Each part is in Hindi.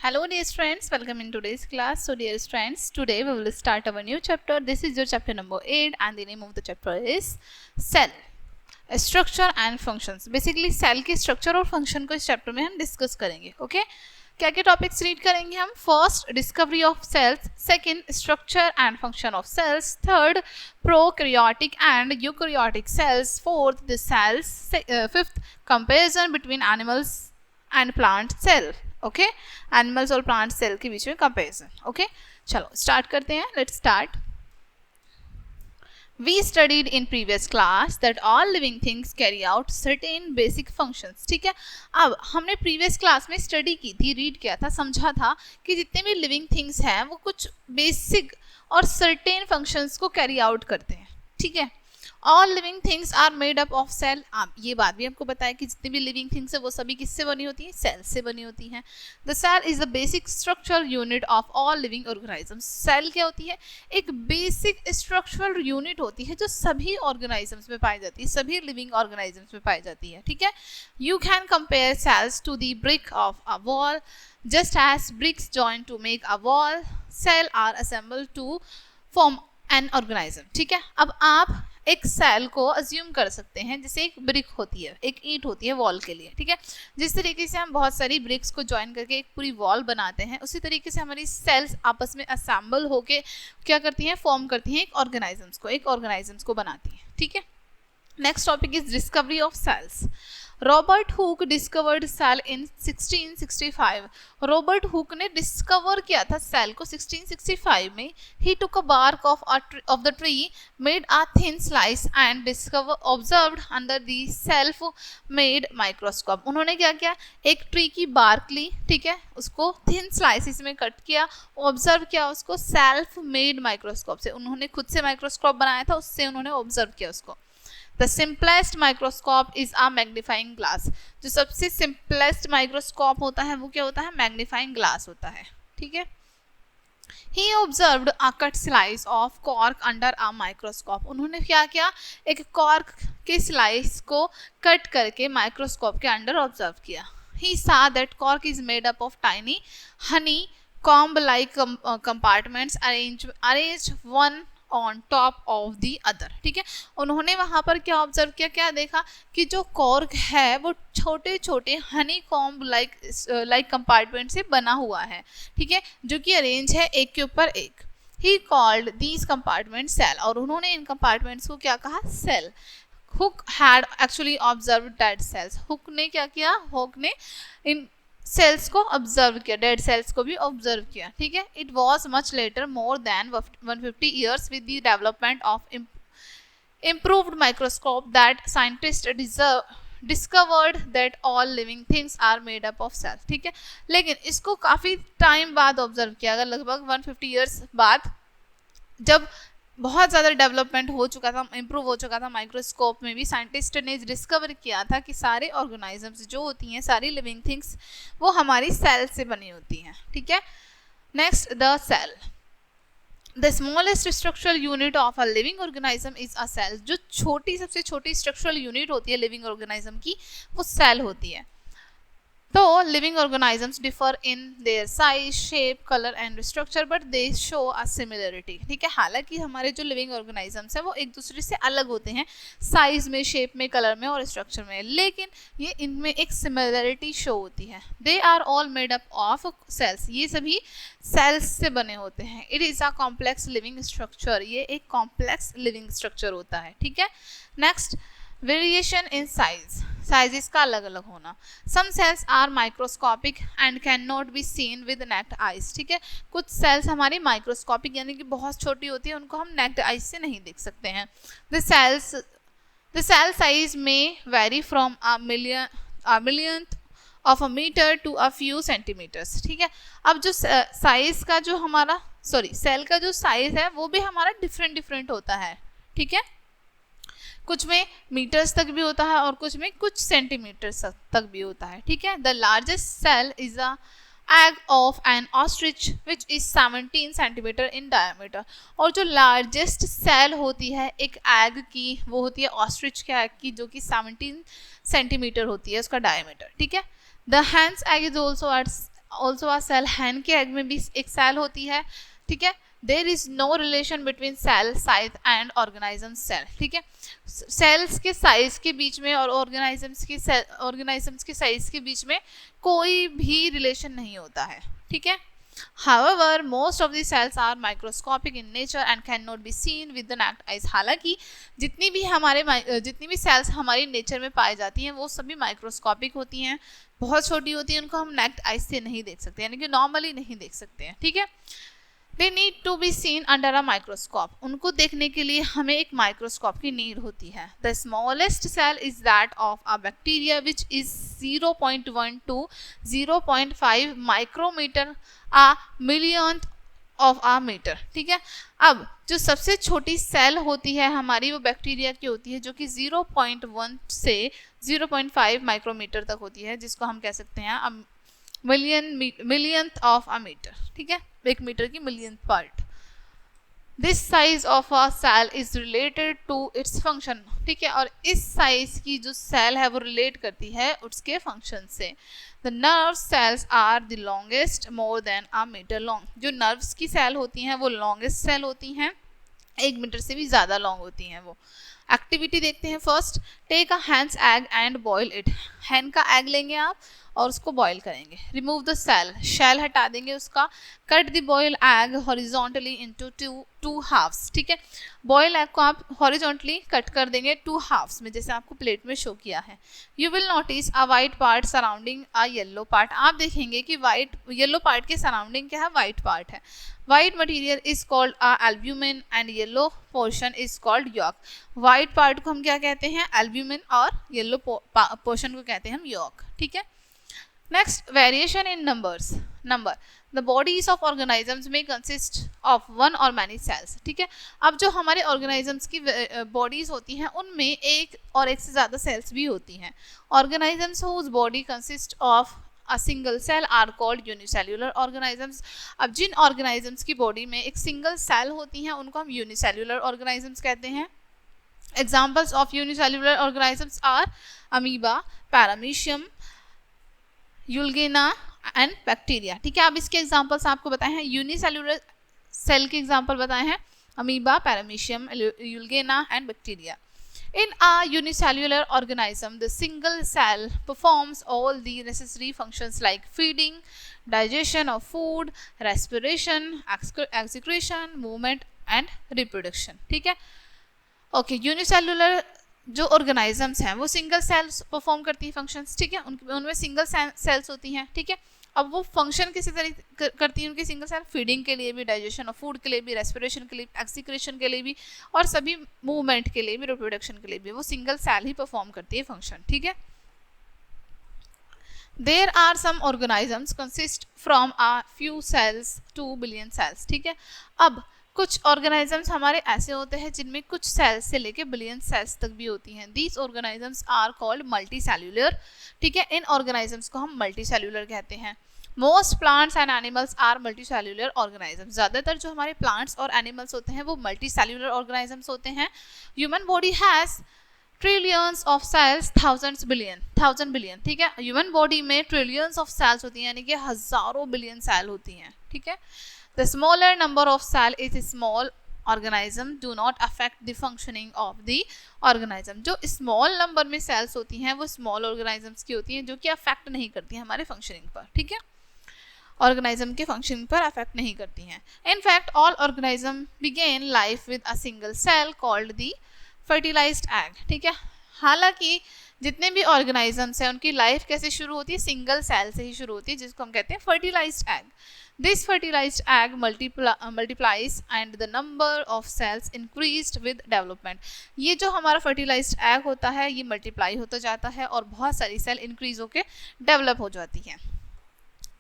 Hello dear friends, welcome in today's class. So dear friends, today we will start our new chapter. This is your chapter number 8 and the name of the chapter is Cell, Structure and Functions. Basically cell के structure और function को इस chapter में हम discuss करेंगे. Okay? क्या क्या टॉपिक्स रीड करेंगे हम? First, discovery of cells. Second, structure and function of cells. Third, prokaryotic and eukaryotic cells. Fourth, the cells. Fifth, comparison between animals and plant cell. Okay, animals और प्लांट सेल के बीच में कंपैरिजन. ओके, चलो स्टार्ट करते हैं. Let's start. We studied in previous class that all living things carry out certain basic functions. ठीक है, अब हमने previous class में study की थी, read किया था, समझा था कि जितने भी living things हैं वो कुछ basic और certain functions को carry out करते हैं. ठीक है, all living things are made up of cell. आप ये बात भी आपको बताया कि जितनी भी living things है वो सभी किससे बनी होती हैं? सेल से बनी होती हैं. The cell is the basic structural unit of all living organisms. Cell क्या होती है? एक basic structural unit होती है जो सभी organisms में पाई जाती है, सभी living organisms में पाई जाती है. ठीक है, you can compare cells to the brick of a wall. Just as bricks join to make a wall, cell are assembled to form an organism. ठीक है, अब आप एक सेल को अज्यूम कर सकते हैं जैसे एक ब्रिक होती है, एक ईंट होती है वॉल के लिए. ठीक है, जिस तरीके से हम बहुत सारी ब्रिक्स को ज्वाइन करके एक पूरी वॉल बनाते हैं, उसी तरीके से हमारी सेल्स आपस में असेंबल होके क्या करती हैं? फॉर्म करती हैं एक ऑर्गेनाइजम्स को बनाती हैं. ठीक है, next topic is discovery of cells. Robert Hooke discovered cell in 1665. Robert Hooke ने डिस्कवर किया था सेल को 1665 में. He took a bark of the tree, made a thin slice and observed under the self made microscope. उन्होंने क्या किया? एक ट्री की बार्क ली, ठीक है, उसको थिन स्लाइसिस में कट किया, ऑब्जर्व किया उसको सेल्फ मेड माइक्रोस्कोप से. उन्होंने खुद से माइक्रोस्कोप बनाया था, उससे उन्होंने ऑब्जर्व किया उसको. The simplest microscope is a magnifying glass. जो सबसे simplest microscope होता है वो क्या होता है? magnifying glass होता है. ठीक है, He observed a cut slice of cork under a microscope. उन्होंने क्या किया? एक कॉर्क के स्लाइस को कट करके माइक्रोस्कोप के अंडर ऑब्जर्व किया. He saw that cork is made up of tiny honey comb like compartments arranged one on top of the other. ठीक है, उन्होंने वहां पर क्या ऑब्जर्व किया? क्या देखा कि जो कॉर्क है वो छोटे छोटे हनी कॉम्ब लाइक कंपार्टमेंट से बना हुआ है. ठीक है, जो कि अरेंज है एक के ऊपर एक. He called these compartment cell, और उन्होंने इन कंपार्टमेंट्स को क्या कहा? Cell. Hooke had actually observe dead cells. Hooke ने क्या किया? हुक ने इन सेल्स को ऑब्जर्व किया, डेड सेल्स को भी ऑब्जर्व किया. ठीक है, it was much later, more than 150 years, with the development of improved microscope that scientists discovered that all living things are made up of cells. ठीक है, लेकिन इसको काफी टाइम बाद ऑब्जर्व किया गया, लगभग 150 years बाद, जब बहुत ज़्यादा डेवलपमेंट हो चुका था, इम्प्रूव हो चुका था माइक्रोस्कोप में भी. साइंटिस्ट ने डिस्कवर किया था कि सारे ऑर्गेनाइजम्स जो होती हैं, सारी लिविंग थिंग्स, वो हमारी सेल से बनी होती हैं. ठीक है, next, the cell. The smallest structural unit of a living organism is a cell. जो सबसे छोटी स्ट्रक्चरल यूनिट होती है लिविंग ऑर्गेनाइज्म की, वो सेल होती है. तो living organisms differ in their size, shape, colour and structure, but they show a similarity. ठीक है, हालांकि हमारे जो लिविंग ऑर्गेनाइजम्स हैं वो एक दूसरे से अलग होते हैं साइज में, शेप में, कलर में और स्ट्रक्चर में, लेकिन ये इनमें एक सिमिलरिटी शो होती है. They are all made up of cells. ये सभी सेल्स से बने होते हैं. It is a complex living structure. ये एक कॉम्प्लेक्स लिविंग स्ट्रक्चर होता है. ठीक है, next, variation in size. Sizes का अलग अलग होना. Some cells are microscopic and can not be seen with naked eyes. ठीक है, कुछ सेल्स हमारी माइक्रोस्कोपिक यानी कि बहुत छोटी होती है, उनको हम नेक्ड आइज से नहीं देख सकते हैं. The cell size may vary from a millionth of a metre to a few centimetres. ठीक है, अब जो साइज का जो हमारा सेल का जो साइज है वो भी हमारा डिफरेंट होता है. ठीक है, कुछ में मीटर्स तक भी होता है और कुछ में कुछ सेंटीमीटर्स तक भी होता है. ठीक है, the largest cell is a egg of an ostrich which is 17 centimetre in diameter. और जो लार्जेस्ट सेल होती है एक एग की, वो होती है ऑस्ट्रिच के एग की, जो कि 17 सेंटीमीटर होती है उसका डायमीटर. ठीक है, the hen's egg is also also a cell, hen के एग में भी एक सेल होती है, ठीक है। There is no relation between cell size and organism cell, ठीक है। सेल्स के साइज के बीच में और ऑर्गेनाइजम्स के साइज के बीच में कोई भी रिलेशन नहीं होता है, ठीक है। However, most of the cells are microscopic in nature and cannot be seen with the naked eyes. हालांकि जितनी भी सेल्स हमारी नेचर में पाई जाती हैं वो सभी माइक्रोस्कोपिक होती हैं, बहुत छोटी होती हैं, उनको हम नेक्ड आइज से नहीं देख सकते, यानी कि नॉर्मली नहीं देख सकते हैं, ठीक है। They need to be seen under a microscope. उनको देखने के लिए हमें एक माइक्रोस्कोप की नीड होती है. The smallest cell is that of a bacteria which is 0.1 to 0.5 micrometer a millionth of a meter. ठीक है। अब जो सबसे छोटी सेल होती है हमारी वो बैक्टीरिया की होती है जो कि 0.1 से 0.5 माइक्रोमीटर तक होती है, जिसको हम कह सकते हैं मिलियंथ ऑफ अ मीटर, ठीक है, एक मीटर की millionth part. This size of a cell is related to its function, ठीक है, और इस साइज की जो सेल है वो रिलेट करती है उसके फंक्शन से. The nerve cells are the longest, more than a metre long. जो नर्व्स की सेल होती हैं वो लॉन्गेस्ट सेल होती हैं, 1 मीटर से भी ज़्यादा लॉन्ग होती हैं वो. एक्टिविटी देखते हैं. First, take a hen's egg and boil it. Hen का एग लेंगे आप और उसको बॉयल करेंगे. रिमूव द सेल, शेल हटा देंगे उसका. Cut the boil egg horizontally into two halves, ठीक है. बॉयल एग को आप हॉरिजॉन्टली कट कर देंगे 2 हाफ्स में, जैसे आपको प्लेट में शो किया है. You will notice a white part surrounding a yellow part. आप देखेंगे कि येलो पार्ट के सराउंडिंग क्या है, वाइट पार्ट है. White material is called albumin and yellow portion is called yolk. White part को हम क्या कहते हैं, albumin, और yellow portion को कहते हैं हम yolk, ठीक है. Next, variation in numbers. Number. The bodies of organisms may consist of one or many cells. ठीक है. अब जो हमारे organisms की bodies होती हैं उनमें एक और एक से ज़्यादा cells भी होती हैं. Organisms whose body consist of a single cell are called unicellular organisms. अब जिन organisms की body में एक single cell होती हैं उनको हम unicellular organisms कहते हैं. Examples of unicellular organisms are amoeba, paramecium, यूल्गेना एंड बैक्टीरिया, ठीक है. अब इसके एग्जांपल्स आपको बताए हैं. यूनिसेल्युलर सेल के एग्जांपल बताए हैं अमीबा, पैरामीशियम, यूल्गेना and bacteria. In a unicellular organism, the single cell performs all the necessary functions like feeding, digestion of food, respiration, excretion, movement and reproduction, ठीक है. ओके, यूनिसेल्युलर जो ऑर्गेनाइजम्स हैं वो सिंगल सेल्स परफॉर्म करती हैं फंक्शंस, ठीक है. उनमें सिंगल सेल्स होती हैं, ठीक है. अब वो फंक्शन किसी तरह करती हैं उनकी सिंगल सेल, फीडिंग के लिए भी, डाइजेशन ऑफ फूड के लिए भी, रेस्पिरेशन के लिए, एक्सीक्रेशन के लिए भी, और सभी मूवमेंट के लिए भी, रिप्रोडक्शन के लिए भी वो सिंगल सेल ही परफॉर्म करती है फंक्शन, ठीक है. There are some organisms consist from a few cells to billion cells, ठीक है. अब कुछ ऑर्गेनाइजम्स हमारे ऐसे होते हैं जिनमें कुछ सेल्स से लेके बिलियन सेल्स तक भी होती हैं. These organisms are called multi cellular, ठीक है. इन ऑर्गेनाइजम्स को हम मल्टी सेल्यूलर कहते हैं. Most plants and animals are multi cellular organisms. ज़्यादातर जो हमारे प्लांट्स और एनिमल्स होते हैं वो मल्टी सेल्यूलर ऑर्गेनाइजम्स होते हैं. Human body has trillions of cells, thousand billion, ठीक है. ह्यूमन बॉडी में ट्रिलियंस ऑफ सेल्स होती हैं, यानी कि हज़ारों बिलियन सेल होती हैं, ठीक है. The smaller number of cell is small organism do not affect the functioning of the organism. जो small number में cells होती हैं वो small organisms की होती हैं जो कि affect नहीं करती हैं हमारे functioning पर, ठीक है. organism के functioning पर affect नहीं करती हैं. In fact, all organism began life with a single cell called the fertilized egg, ठीक है. हालांकि जितने भी ऑर्गेनाइजम्स हैं उनकी लाइफ कैसे शुरू होती है, सिंगल सेल से ही शुरू होती है, जिसको हम कहते हैं fertilised egg. This fertilised egg multiplies and the number of cells increased with development. ये जो हमारा फर्टिलाइज्ड एग होता है ये मल्टीप्लाई होता जाता है और बहुत सारी सेल इंक्रीज होकर डेवलप हो जाती हैं,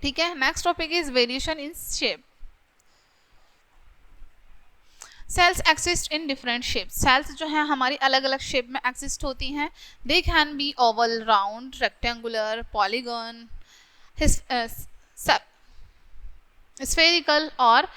ठीक है. Next topic is variation in shape. Cells exist in different shapes. सेल्स जो हैं हमारी अलग अलग शेप में एक्सिस्ट होती हैं. They can be oval, round, rectangular, polygon, spherical और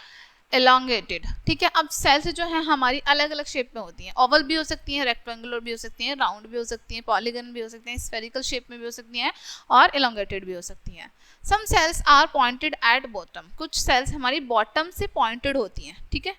elongated, ठीक है। अब सेल्स जो है हमारी अलग अलग शेप में होती हैं, ओवल भी हो सकती हैं, रेक्टेंगुलर भी हो सकती हैं, राउंड भी हो सकती हैं, पॉलीगन भी हो सकती हैं, स्फेरिकल शेप में भी हो सकती हैं और elongated भी हो सकती हैं। Some cells are pointed at bottom, कुछ सेल्स हमारी बॉटम से पॉइंटेड होती हैं, ठीक है।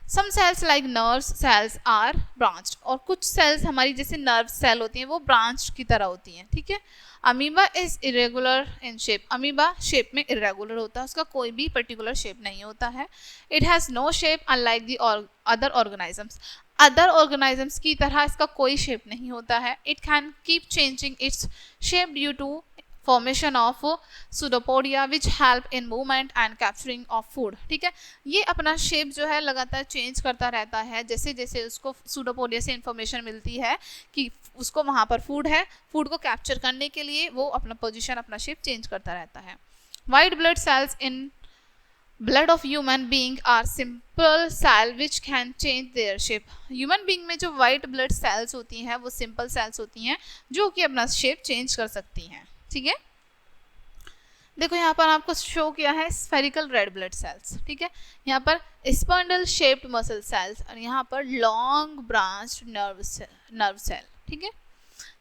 Some cells like nerves cells are branched, और कुछ सेल्स हमारी जैसे नर्व सेल होती हैं वो ब्रांच की तरह होती हैं, ठीक है। Amoeba is irregular in shape, amoeba shape में इरेगुलर होता है, उसका कोई भी पर्टिकुलर शेप नहीं होता है। It has no shape unlike the other organisms, other organisms की तरह इसका कोई शेप नहीं होता है। It can keep changing its shape due to formation of pseudopodia which help in movement and capturing of food, ठीक है। ये अपना शेप जो है लगातार चेंज करता रहता है जैसे जैसे उसको सूडोपोडिया से इंफॉर्मेशन मिलती है कि उसको वहाँ पर फूड है, फूड को कैप्चर करने के लिए वो अपना पोजीशन, अपना शेप चेंज करता रहता है। White blood cells in blood of human being are simple cell which can change their shape, human being में जो वाइट ब्लड सेल्स होती हैं वो सिंपल सेल्स होती हैं जो कि अपना शेप चेंज कर सकती हैं, ठीक है। देखो यहाँ पर आपको शो किया है स्फेरिकल रेड ब्लड सेल्स, ठीक है। यहाँ पर स्पॉन्डल शेप्ड मसल सेल्स और यहाँ पर लॉन्ग ब्रांच्ड नर्व सेल, ठीक है।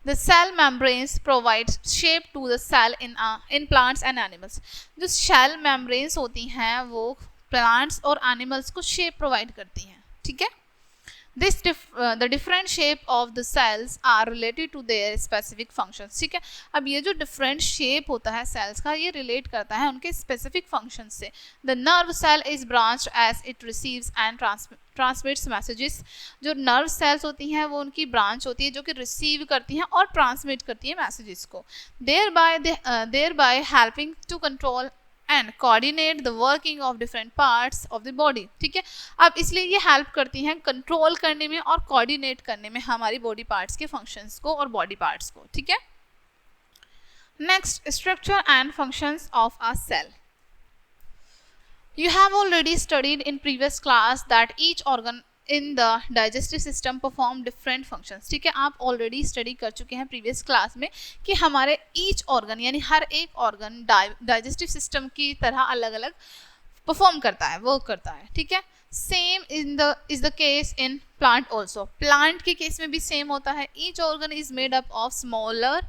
The cell membranes provide shape to the cell in plants and animals, जो cell membranes होती हैं वो plants और animals को shape provide करती हैं, ठीक है। the different shape of the cells are related to their specific functions, ठीक है। अब ये जो different shape होता है cells का ये relate करता है उनके specific functions से। The nerve cell is branched as it receives and transmits messages, जो nerve cells होती हैं वो उनकी branch होती है जो कि receive करती हैं और transmit करती हैं messages को, thereby helping to control and coordinate the working of different parts of the body, ठीक है। अब इसलिए ये हेल्प करती हैं कंट्रोल करने में और कोऑर्डिनेट करने में हमारी बॉडी पार्ट्स के फंक्शंस को और बॉडी पार्ट्स को, ठीक है। Next, structure and functions of a cell. You have already studied in previous class that each organ in the digestive system perform different functions, ठीक है। आप ऑलरेडी स्टडी कर चुके हैं प्रीवियस क्लास में कि हमारे ईच ऑर्गन यानी हर एक ऑर्गन डाइजेस्टिव सिस्टम की तरह अलग अलग परफॉर्म करता है, वर्क करता है, ठीक है। Same is the case in plant also, plant के केस में भी सेम होता है। Each organ is made up of smaller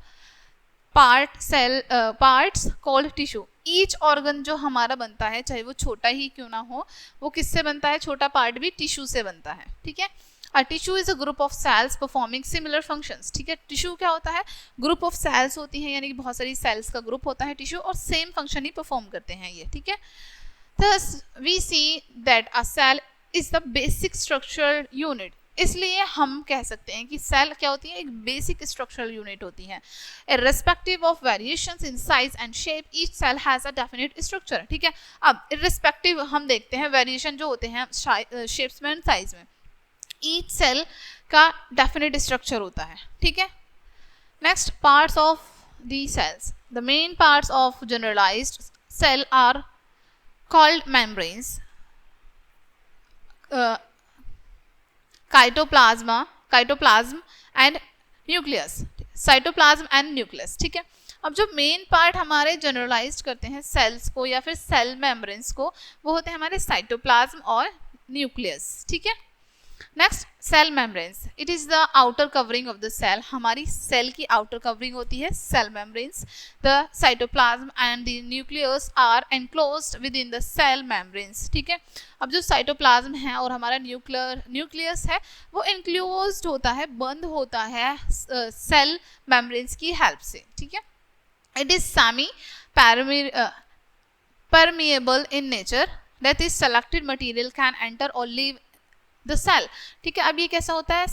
parts called tissue, each organ जो हमारा बनता है चाहे वो छोटा ही क्यों ना हो वो किससे बनता है, छोटा पार्ट भी टिश्यू से बनता है, ठीक है। A tissue is a group of cells performing similar functions, ठीक है। टिश्यू क्या होता है, ग्रुप ऑफ सेल्स होती हैं यानी कि बहुत सारी सेल्स का ग्रुप होता है टिश्यू और सेम फंक्शन ही परफॉर्म करते हैं ये, ठीक है। Thus we see that a cell is the basic structural unit, इसलिए हम कह सकते हैं कि सेल क्या होती है, एक बेसिक स्ट्रक्चरल यूनिट होती है। Irrespective of variations in size and shape each cell has a definite structure, ठीक है। अब इर्रेस्पेक्टिव हम देखते हैं वेरिएशन जो होते हैं शेप्स में एंड साइज में, ईच सेल का डेफिनेट स्ट्रक्चर होता है, ठीक है। Next, parts of the cells. The main parts of generalized cell are called membranes, cytoplasm and nucleus, cytoplasm and nucleus, ठीक है। अब जो मेन पार्ट हमारे जनरलाइज करते हैं सेल्स को या फिर सेल मेम्ब्रेन्स को वो होते हैं हमारे साइटोप्लाज्म और न्यूक्लियस, ठीक है। Next, cell membranes, it is the outer covering of the cell, हमारी सेल की आउटर कवरिंग होती है cell membranes. The cytoplasm and the nucleus are enclosed within the cell membranes, ठीक है। अब जो साइटोप्लाज्म है और हमारा न्यूक्लियस है वो एनक्लोज्ड होता है, बंद होता है सेल मेम्ब्रेन्स की हेल्प से, ठीक है। It is semi permeable in nature, that is selected material can enter or leave the cell, ठीक है। अब ये कैसा होता है,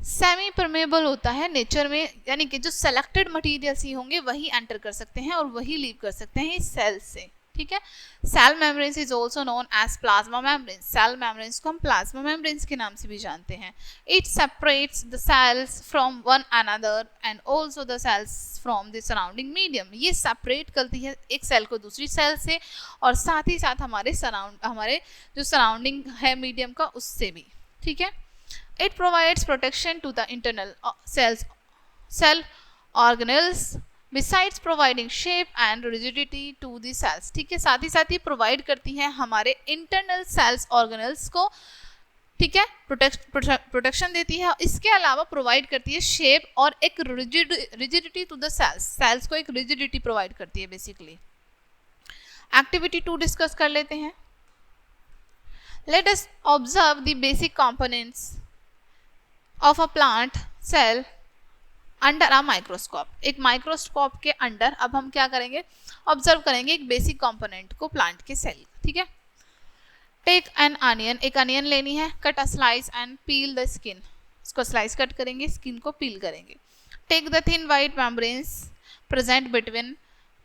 सेमी परमेबल होता है नेचर में, यानी कि जो सेलेक्टेड मटेरियल्स ही होंगे वही एंटर कर सकते हैं और वही लीव कर सकते हैं इस सेल से, ठीक है। Cell membranes is also known as plasma membranes, cell membranes को हम प्लाज्मा मेम्ब्रेन्स के नाम से भी जानते हैं। It separates the cells from one another and also the cells from the surrounding medium, ये सेपरेट करती है एक सेल को दूसरी सेल से और साथ ही साथ हमारे जो सराउंडिंग है मीडियम का उससे भी, ठीक है। It provides protection to the internal cell organelles besides providing shape and rigidity to the cells, ठीक है, साथ ही प्रोवाइड करती है हमारे इंटरनल सेल्स ऑर्गेनल्स को, ठीक है, प्रोटेक्शन देती है। इसके अलावा प्रोवाइड करती है शेप और एक rigidity to the cells, cells को एक रिजिडिटी प्रोवाइड करती है बेसिकली। एक्टिविटी 2 डिस्कस कर लेते हैं। Let us observe the basic components of a plant cell under a microscope. एक माइक्रोस्कोप के अंडर अब हम क्या करेंगे, ऑब्जर्व करेंगे एक बेसिक कंपोनेंट को प्लांट के सेल, ठीक है। टेक एन अनियन, एक अनियन लेनी है, cut a slice and peel the skin, इसको स्लाइस कट करेंगे, स्किन को पील करेंगे। Take the thin white membranes present between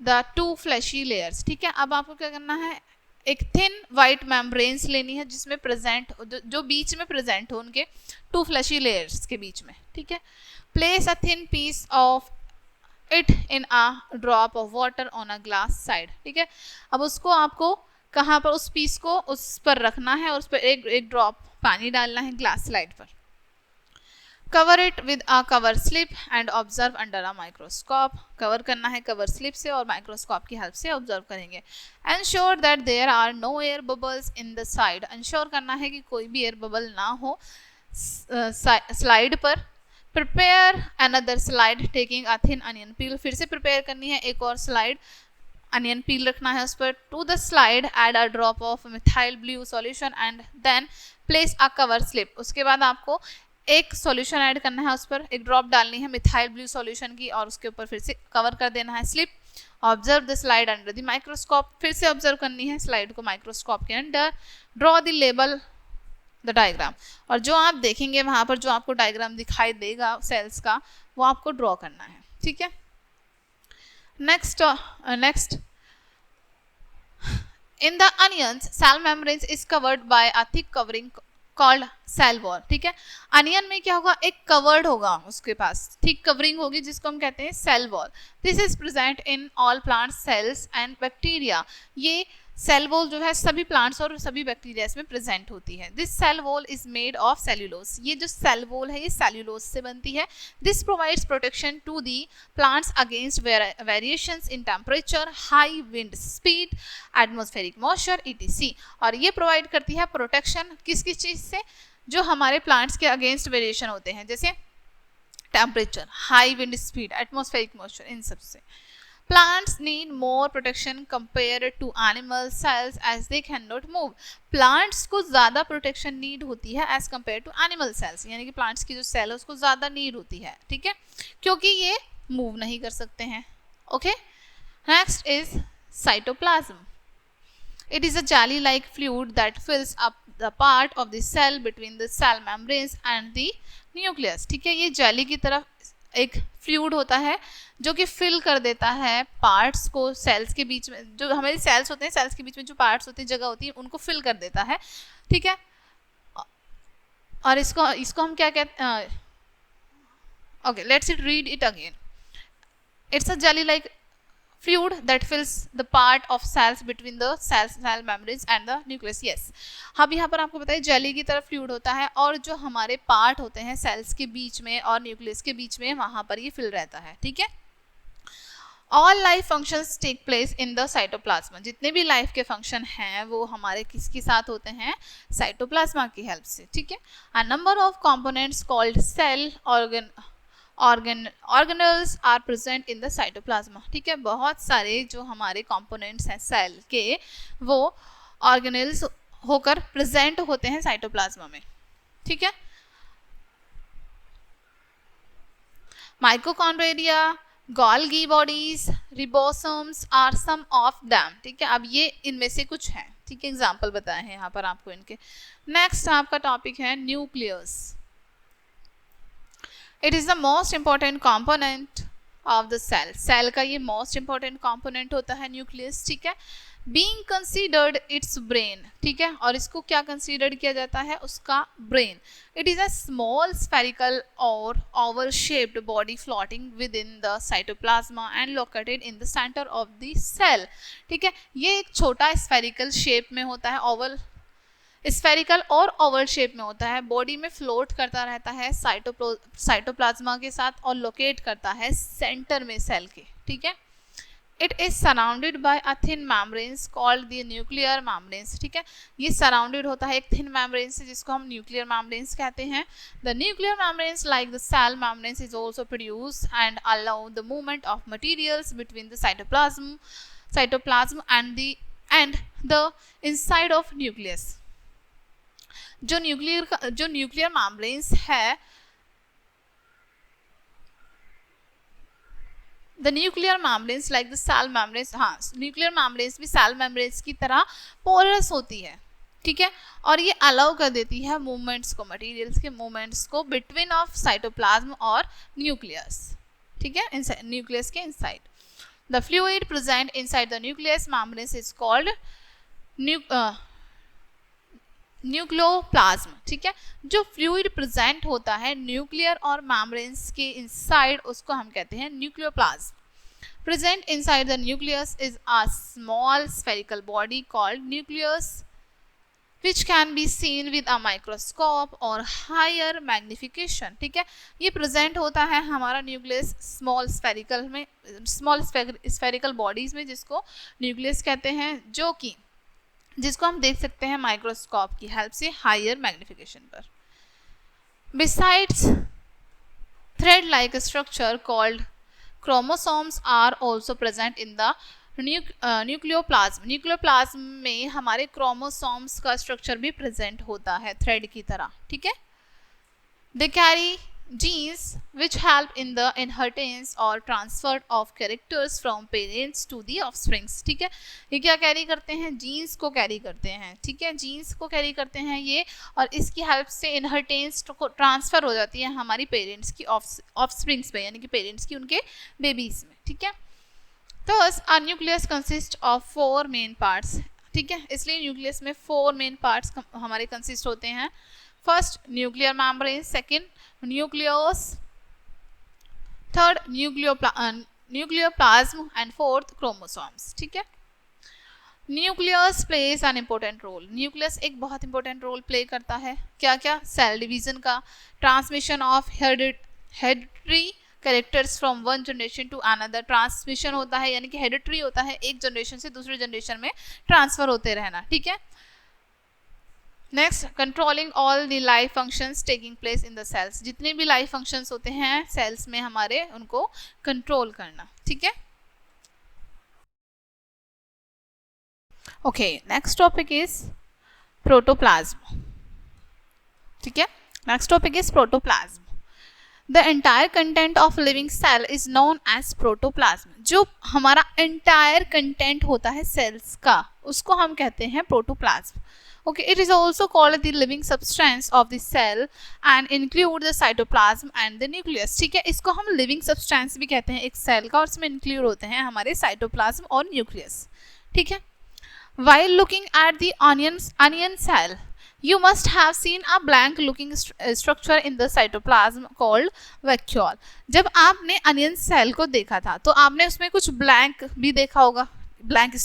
the two fleshy layers, ठीक है। अब आपको क्या करना है, एक थिन वाइट मेम्ब्रेन्स लेनी है जिसमें प्रेजेंट जो बीच में प्रेजेंट हो उनके टू फ्लैशी लेयर्स के बीच में, ठीक है। Place a thin piece of it in a drop of water on a glass slide, ठीक है। अब उसको आपको कहाँ पर, उस पीस को उस पर रखना है और उस पर एक ड्रॉप पानी डालना है ग्लास स्लाइड पर। Cover it with a cover slip and observe under a microscope, cover करना है कवर स्लिप से और माइक्रोस्कोप की हेल्प से ऑब्जर्व करेंगे। Ensure that there are no air bubbles in the slide, ensure करना है कि कोई भी एयर बबल ना हो स्लाइड पर। Prepare another slide taking a thin onion पील, फिर से प्रिपेयर करनी है एक और स्लाइड, अनियन पील रखना है उस पर। To the slide add a drop of methyl blue solution and then place a cover slip, उसके बाद आपको एक सॉल्यूशन ऐड करना है उस पर, एक ड्रॉप डालनी है मिथाइल ब्लू सॉल्यूशन की और उसके ऊपर फिर से कवर कर देना है slip. Observe the slide under the microscope, फिर से ऑब्जर्व करनी है स्लाइड को माइक्रोस्कोप के under. Draw the label the diagram, और जो आप देखेंगे वहां पर जो आपको डायग्राम दिखाई देगा सेल्स का वो आपको ड्रॉ करना है, ठीक है। Next in the onions cell membranes is covered by a thick covering called cell wall, ठीक है। अनियन में क्या होगा, एक कवर्ड होगा, उसके पास थिक कवरिंग होगी जिसको हम कहते हैं cell wall. This is present in all plant cells and bacteria, ये सेल वॉल जो है सभी प्लांट्स और सभी बैक्टीरिया में प्रेजेंट होती है। This cell wall is made of cellulose, ये जो सेल वॉल है ये सेल्यूलोज से बनती है। This provides protection to the plants against variations in temperature, high wind speed, atmospheric moisture etc, और ये प्रोवाइड करती है प्रोटेक्शन किस किस चीज से, जो हमारे प्लांट्स के अगेंस्ट वेरिएशन होते हैं जैसे temperature, high wind speed, atmospheric moisture, इन सब से। Plants need more protection compared to animal cells as they cannot move. Plants को ज़्यादा protection need होती है as compared to animal cells, यानी कि plants की जो cell है उसको ज़्यादा need होती है, ठीक है, क्योंकि ये move नहीं कर सकते हैं। Okay? Next is cytoplasm. It is a jelly-like fluid that fills up the part of the cell between the cell membranes and the nucleus. ठीक है, ये जेली की तरफ एक फ्लूइड होता है जो कि फिल कर देता है पार्ट्स को सेल्स के बीच में, जो हमारे सेल्स होते हैं सेल्स के बीच में जो पार्ट्स होते हैं, जगह होती है, उनको फिल कर देता है, ठीक है। और इसको हम क्या कहते हैं, okay let's it read it again. It's a jelly like fluid that fills the part of cells between the cell membranes and the nucleus. Yes, अब यहाँ पर आपको बताइए जेली की तरफ फ्लूइड होता है और जो हमारे पार्ट होते हैं सेल्स के बीच में और न्यूक्लियस के बीच में वहां पर ये फिल रहता है, ठीक है। All life functions take place in the cytoplasm, जितने भी लाइफ के फंक्शन हैं वो हमारे किसके साथ होते हैं, साइटोप्लाज्मा की हेल्प से, ठीक है। A number of components called cell organelles are present in the cytoplasm, ठीक है। बहुत सारे जो हमारे कंपोनेंट्स हैं सेल के वो ऑर्गेनल्स होकर प्रेजेंट होते हैं साइटोप्लाज्मा में, ठीक है। Mitochondria, Golgi bodies, ribosomes are some of them, ठीक है। अब ये इनमें से कुछ हैं, ठीक है, एग्जाम्पल बताए हैं यहाँ पर आपको इनके। नेक्स्ट आपका टॉपिक है nucleus. It is the most important component of the cell. Cell का ये most important component होता है न्यूक्लियस, ठीक है। Being considered its brain, ठीक है, और इसको क्या considered किया जाता है, उसका brain. It is a small spherical or oval shaped body floating within the cytoplasma and located in the center of the cell, ठीक है। ये एक छोटा spherical shape में होता है, oval स्फेरिकल और ओवल शेप में होता है, बॉडी में फ्लोट करता रहता है साइटोप्लाज्मा के साथ और लोकेट करता है सेंटर में सेल के, ठीक है। It is surrounded by a thin membranes called the nuclear membranes, ठीक है। ये सराउंडेड होता है एक थिन मेम्ब्रेन से जिसको हम न्यूक्लियर मेम्ब्रेन्स कहते हैं। The nuclear membranes like the cell membranes is also produce and allow the movement of materials between the cytoplasm and the inside of nucleus. जो न्यूक्लियर मेम्ब्रेन्स है, the nuclear membranes like the cell membranes, हाँ न्यूक्लियर मेम्ब्रेन्स भी सेल मेम्ब्रेन्स की तरह पोरस होती है, ठीक है। और ये अलाउ कर देती है मूवमेंट्स को, मटेरियल्स के मूवमेंट्स को बिटवीन ऑफ साइटोप्लाज्म और न्यूक्लियस, ठीक है, न्यूक्लियस के inside. The fluid present inside the nucleus membranes is called nucleoplasm, ठीक है। जो फ्लूइड प्रेजेंट होता है न्यूक्लियर और मेम्ब्रेन्स के इनसाइड उसको हम कहते हैं nucleoplasm. Present inside the nucleus is a small spherical body called nucleus which can be seen with a microscope और higher magnification, ठीक है। ये प्रेजेंट होता है हमारा न्यूक्लियस स्मॉल स्फेरिकल बॉडीज में जिसको न्यूक्लियस कहते हैं, जिसको हम देख सकते हैं माइक्रोस्कोप की हेल्प से हायर मैग्निफिकेशन पर। Besides thread like structure called chromosomes are also present in the nucleoplasm. Nucleoplasm में हमारे क्रोमोसोम्स का स्ट्रक्चर भी प्रेजेंट होता है थ्रेड की तरह, ठीक है। They carry genes which help in the inheritance or transfer of characters from parents to the offsprings, ठीक है। ये क्या कैरी करते हैं? जीन्स को कैरी करते हैं, ठीक है, जीन्स को कैरी करते हैं ये, और इसकी हेल्प से इनहेरिटेंस को ट्रांसफ़र हो जाती है हमारी पेरेंट्स की ऑफस्प्रिंग्स पे, यानी कि पेरेंट्स की उनके बेबीज में, ठीक है। Thus, a nucleus consists of 4 main parts, ठीक है। इसलिए न्यूक्लियस में 4 मेन पार्ट्स हमारे कंसिस्ट होते हैं। First nuclear membrane, second nucleus, third nucleoplasm and fourth chromosomes, ठीक है। Nucleus plays an important role. Nucleus एक बहुत इंपॉर्टेंट रोल प्ले करता है, क्या क्या? सेल डिवीजन का, transmission of hereditary characters from one generation to another, transmission होता है यानी कि हेरिडिटरी होता है, एक जनरेशन से दूसरे जनरेशन में ट्रांसफर होते रहना, ठीक है। Next, controlling all the life functions taking place in the cells. जितने भी लाइफ फंक्शंस होते हैं सेल्स में हमारे, उनको कंट्रोल करना, ठीक है। Okay, next topic is protoplasm, ठीक है। Next topic is protoplasm. The entire content of living cell is known as protoplasm। जो हमारा entire content होता है cells का, उसको हम कहते हैं protoplasm। Okay, it is also called the living substance of the cell and include the cytoplasm and the nucleus, ठीक है। इसको हम living substance भी कहते हैं एक cell का, और इसमें include होते हैं हमारे cytoplasm और nucleus, ठीक है। While looking at the onion cell, you must have seen a blank looking structure in the cytoplasm called vacuole। जब आपने अनियन सेल को देखा था तो आपने उसमें कुछ ब्लैंक भी देखा होगा, ब्लैंक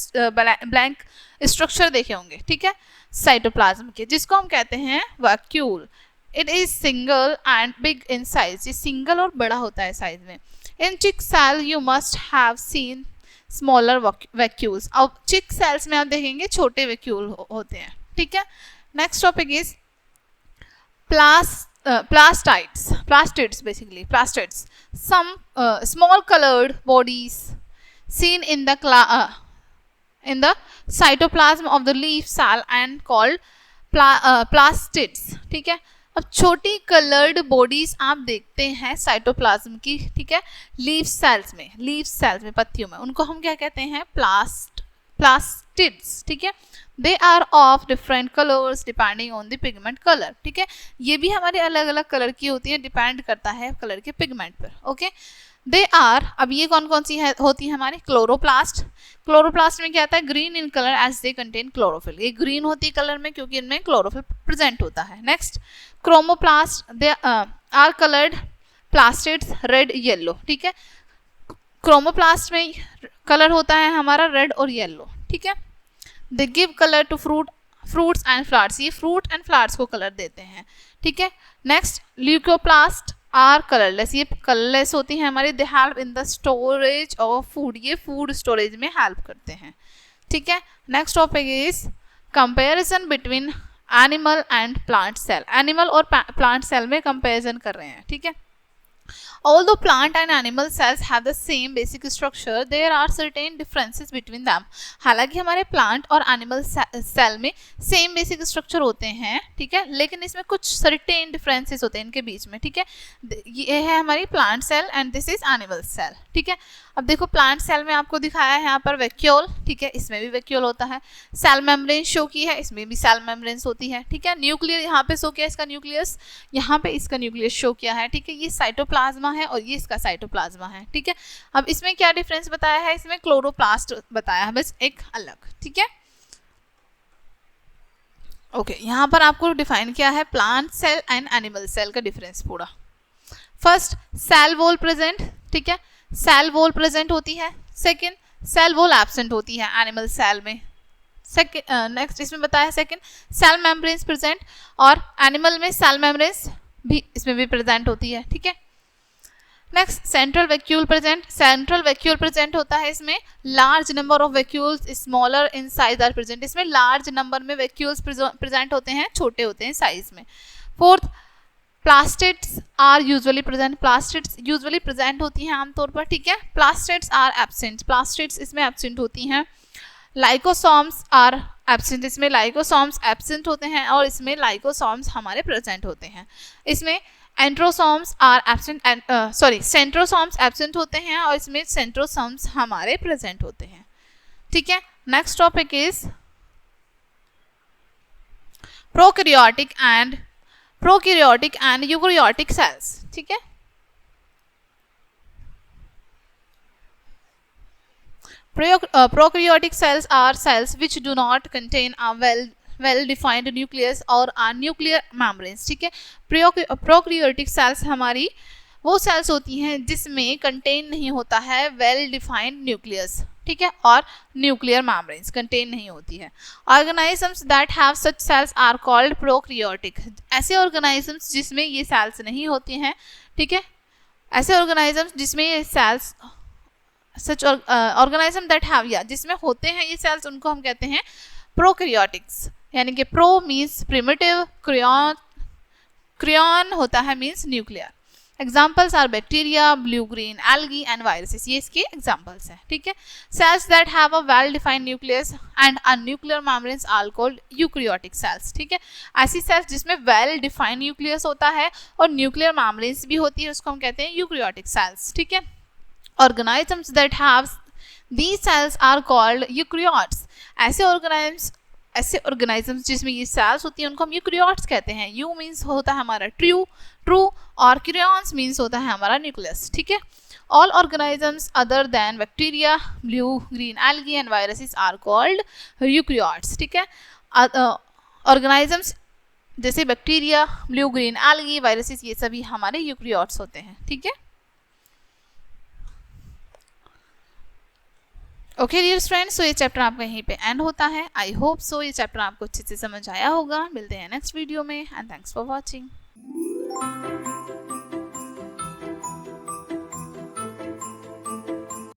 स्ट्रक्चर देखे होंगे, ठीक है, साइटोप्लाज्म के, जिसको हम कहते हैं vacuole. It is single and big in size. ये सिंगल और बड़ा होता है साइज में। In chick cell you must have seen smaller vacuoles. अब चिक सेल्स में आप देखेंगे छोटे वैक्यूल होते हैं, ठीक है। Next topic is plastids, basically plastids, some small colored bodies seen in the cytoplasm of the leaf cell and called plastids, ठीक है। अब छोटी कलर्ड बॉडीज आप देखते हैं साइटोप्लाज्म की, ठीक है, लीफ सेल्स में पत्तियों में, उनको हम क्या कहते हैं? plastids, ठीक है। They are of different colours depending on the pigment colour, ठीक है। ये भी हमारे अलग अलग कलर की होती है, डिपेंड करता है कलर के पिगमेंट पर, ओके। दे आर, अब ये कौन कौन सी होती है हमारे? क्लोरोप्लास्ट। क्लोरोप्लास्ट में क्या आता है? Green in colour as they contain chlorophyll. ये ग्रीन होती है कलर में क्योंकि इनमें क्लोरोफिल प्रेजेंट होता है। Next, chromoplast, they are coloured plastids red yellow, ठीक है। क्रोमोप्लास्ट में कलर होता है हमारा रेड और येलो, ठीक है। They give colour to fruits and flowers. ये फ्रूट एंड फ्लावर्स को कलर देते हैं, ठीक है। नेक्स्ट, ल्यूकोप्लास्ट आर कलरलेस, ये कलरलेस होती हैं हमारी। They help in the storage of food, ये फूड स्टोरेज में हेल्प करते हैं, ठीक है। Next topic is comparison between animal and plant cell. Animal और प्लांट सेल में कंपेरिजन कर रहे हैं, ठीक है। Although plant and animal cells have the same basic structure, there are certain differences between them. हालांकि हमारे प्लांट और एनिमल सेल में सेम बेसिक स्ट्रक्चर होते हैं, ठीक है, लेकिन इसमें कुछ सर्टेन डिफरेंसेस होते हैं इनके बीच में, ठीक है। ये है हमारी plant cell and this is animal cell, ठीक है। अब देखो प्लांट सेल में आपको दिखाया है यहाँ पर वैक्यूल, ठीक है, इसमें भी वैक्यूल होता है। सेल मेम्ब्रेन शो की है, इसमें भी सेल मेम्ब्रेन होती है, ठीक है। न्यूक्लियर यहाँ पे शो किया इसका न्यूक्लियस, यहाँ पे इसका न्यूक्लियस शो किया है, ठीक है। ये साइटोप्लाज्मा है और ये इसका साइटोप्लाज्मा है, ठीक है। अब इसमें क्या डिफरेंस बताया है, इसमें क्लोरोप्लास्ट बताया है बस एक अलग, ठीक है। ओके, यहाँ पर आपको डिफाइन किया है plant cell and animal cell का डिफरेंस पूरा। फर्स्ट सेल वॉल प्रेजेंट, ठीक है, सेल वॉल प्रेजेंट होती है। सेकंड सेल वॉल एब्सेंट होती है एनिमल सेल में। सेकंड नेक्स्ट इसमें बताया है सेकंड सेल मेम्ब्रेन्स प्रेजेंट, और एनिमल में सेल मेम्ब्रेन्स भी इसमें भी प्रेजेंट होती है, ठीक है। Next central vacuole present. Central vacuole present होता है इसमें। Large number of vacuoles smaller in size are present, इसमें लार्ज नंबर में वैक्यूल्स प्रेजेंट होते हैं, छोटे होते हैं साइज में। Fourth plastids are usually present. Plastids usually present होती हैं आमतौर पर, ठीक है। प्लास्टिड्स आर एब्सेंट, प्लास्टिड्स इसमें एब्सेंट होती हैं। लाइकोसोम्स आर एब्सेंट, इसमें लाइकोसोम्स एब्सेंट होते हैं और इसमें लाइकोसोम्स हमारे प्रेजेंट होते हैं। इसमें एंट्रोसोम्स are absent, sorry centrosomes absent होते हैं और इसमें सेंट्रोसोम्स हमारे प्रेजेंट होते हैं, ठीक है। Next topic is prokaryotic and eukaryotic cells, ठीक है। Prokaryotic cells are cells which do not contain a well-defined nucleus or a nuclear membranes, ठीक है। Prokaryotic cells हमारी वो सेल्स होती हैं जिसमें कंटेन नहीं होता है वेल डिफाइंड न्यूक्लियस, ठीक है, और न्यूक्लियर मेम्ब्रेन्स कंटेन नहीं होती है। Organisms that have such cells are called prokaryotic. ऐसे ऑर्गेनिजम्स जिसमें ये सेल्स नहीं होती हैं, ठीक है, ऐसे ऑर्गेनिजम्स जिसमें ये cells such organism that have, या जिसमें होते हैं ये सेल्स, उनको हम कहते हैं प्रोकैरियोटिक्स। यानी कि प्रो मीन्स प्रिमिटिव, क्रियॉन होता है means nuclear. Examples are bacteria, blue green algae and viruses, ये इसके एग्जाम्पल्स हैं, ठीक है। Cells that have a well defined nucleus and a nuclear membranes are called eukaryotic cells, ठीक है। ऐसी सेल्स जिसमें वेल डिफाइंड न्यूक्लियस होता है और न्यूक्लियर मेम्ब्रेन्स भी होती है, उसको हम कहते हैं यूकैरियोटिक सेल्स, ठीक है। Organisms that have these cells are called eukaryotes. ऐसे organisms जिसमें ये cells होती हैं उनको हम eukaryotes कहते हैं। U means होता है हमारा true और karyons means होता है हमारा nucleus, ठीक है। All organisms other than bacteria, blue green algae and viruses are called eukaryotes, ठीक है। organisms जैसे bacteria, blue green algae, viruses, ये सभी हमारे यूकैरियोट्स होते हैं, ठीक है। ओके डियर फ्रेंड्स, सो ये चैप्टर आपका यहीं पे एंड होता है। आई होप सो ये चैप्टर आपको अच्छे से समझ आया होगा। मिलते हैं नेक्स्ट वीडियो में एंड थैंक्स फॉर वॉचिंग।